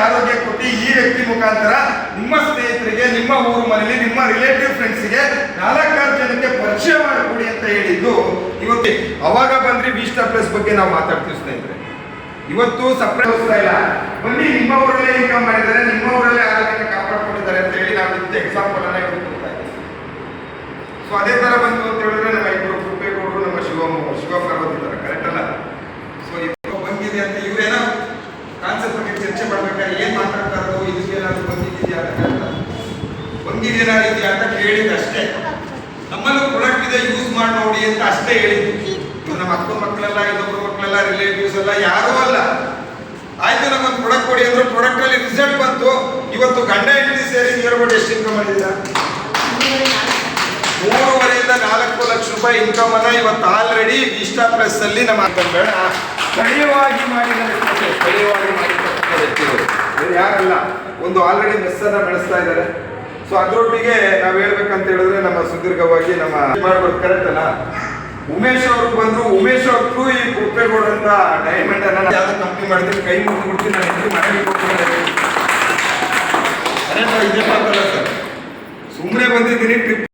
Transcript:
ಆರೋಗ್ಯ ಕೊಟ್ಟು ಈ ವ್ಯಕ್ತಿ ಮುಖಾಂತರ ನಿಮ್ಮ ಸ್ನೇಹಿತರಿಗೆ, ನಿಮ್ಮ ಊರು ಮನೆಯಲ್ಲಿ, ನಿಮ್ಮ ರಿಲೇಟಿವ್ ಫ್ರೆಂಡ್ಸ್ಗೆ 4-6 ಜನಕ್ಕೆ ಪರಿಚಯ ಮಾಡಿಕೊಡಿ ಅಂತ ಹೇಳಿದ್ದು ಇವತ್ತು. ಅವಾಗ ಬಂದ್ರಿ ವಿಸ್ಟಾ ಪ್ಲಸ್ ಬಗ್ಗೆ ನಾವು ಮಾತಾಡ್ತೀವಿ ಸ್ನೇಹಿತರೆ. ಇವತ್ತು ಸಪ್ರೇಟ್ ಇಲ್ಲ, ಬನ್ನಿ ನಿಮ್ಮ ಊರಲ್ಲೇ ಇನ್ಕಮ್ ಮಾಡಿದ್ದಾರೆ, ನಿಮ್ಮ ಊರಲ್ಲೇ ಆರೋಗ್ಯನ ಕಾಪಾಡ್ಕೊಂಡಿದ್ದಾರೆ ಅಂತ ಹೇಳಿ ನಾವು ಇಂಥ ಎಕ್ಸಾಂಪಲ್ ಅನ್ನ ಕೊಡ್ತಾ ಇದ್ದೀವಿ. ಸೊ ಅದೇ ತರ ಬಂತು ಅಂತ ಹೇಳಿದ್ರೆ ನಮ್ಮ ಇಬ್ಬರು ಕುಪ್ಪೇಗೌಡರು, ನಮ್ಮ ಶಿವಮ್ಮ ಬಂದಿದ್ದಾರೆ, ಕರೆಕ್ಟ್ ಅಲ್ಲ? ಸೊ ಇದು ಬಂದಿದೆ ಅಂತ ಇವ್ರೇನೋ ಕಾನ್ಸೆಪ್ಟ್ ಬಗ್ಗೆ ಚರ್ಚೆ ಮಾಡ್ಬೇಕಾದ್ರೆ ಏನ್ ಮಾತಾಡ್ತಾ ಇರೋದು, ಇದಕ್ಕೇನಾದ್ರು ಬಂದಿದೆಯಾ ಅಂತ, ಬಂದಿದೆಯಾ ಇದೆಯಾ ಅಂತ ಕೇಳಿದಷ್ಟೇ. ನಮ್ಮಲ್ಲೂ ಪ್ರಾಡಕ್ಟ್ ಇದೆ, ಯೂಸ್ ಮಾಡಿ ನೋಡಿ ಅಂತ ಅಷ್ಟೇ ಹೇಳಿದ್ವಿ. ನಮ್ಮ ಅಕ್ಕನ ಮಕ್ಕಳೆಲ್ಲ, ಇನ್ನೊಬ್ಬರ ಮಕ್ಕಳೆಲ್ಲ, ರಿಲೇಟಿವ್ಸ್ ಎಲ್ಲ ಯಾರೂ ಅಲ್ಲ. ಆಯ್ತು ನಮ್ಮೊಂದು ಪ್ರಾಡಕ್ಟ್ ಕೊಡಿ ಅಂದ್ರೆ ಪ್ರಾಡಕ್ಟ್ ಅಲ್ಲಿ ರಿಸಲ್ಟ್ ಬಂತು. ಇವತ್ತು ಗಂಡ ಹೆಂಡತಿ ಸೇರಿ ನಿಯರ್ ಎಷ್ಟು ಇನ್ಕಮ್ ಮಾಡಿದ್ದೀರಾ? 3.5 ಇಂದ 4 ಲಕ್ಷ ರೂಪಾಯಿ ಇನ್ಕಮ್ ಅನ್ನ ಇವತ್ತು ಆಲ್ರೆಡಿ ವಿಸ್ಟಾ ಪ್ಲಸ್ ಅಲ್ಲಿ ನಮ್ಮ ಬೇಡ ಸ್ಥಳೀಯವಾಗಿ ಮಾಡಿದ್ದಾರೆ. ಸ್ಥಳೀಯವಾಗಿ ಮಾಡಿರ್ತಕ್ಕಂಥ ವ್ಯಕ್ತಿಗಳು ಯಾರಲ್ಲ, ಒಂದು ಆಲ್ರೆಡಿ ಮೆಸ್ ಅನ್ನ ಬೆಳೆಸ್ತಾ ಇದ್ದಾರೆ. ಸೊ ಅದರೊಟ್ಟಿಗೆ ನಾವ್ ಹೇಳ್ಬೇಕಂತ ಹೇಳಿದ್ರೆ ನಮ್ಮ ಸುದೀರ್ಘವಾಗಿ ನಮ್ಮ ಮಾಡ್ಬೋದು, ಕರೆಕ್ಟ್ ಅಲ್ಲ? ಉಮೇಶ್ ಅವ್ರು ಬಂದ್ರು, ಉಮೇಶ್ ಅವ್ರಿಗೂ ಈ ಕುಪ್ಪೇಗೌಡ ಅಂತ ಡೈಮಂಡ್ ಅನ್ನ ಯಾವ್ದೋ ಕಂಪ್ನಿ ಮಾಡಿದ್ರೆ ಕೈ ಮುಗಿದು ಬಿಡ್ತೀನಿ, ನಾನು ಹೆಂಡತಿ ಮನೆಗೆ ಕೊಡ್ತೀನಿ. ಸುಮ್ಮನೆ ಬಂದಿದ್ದೀನಿ ಟ್ರಿಪ್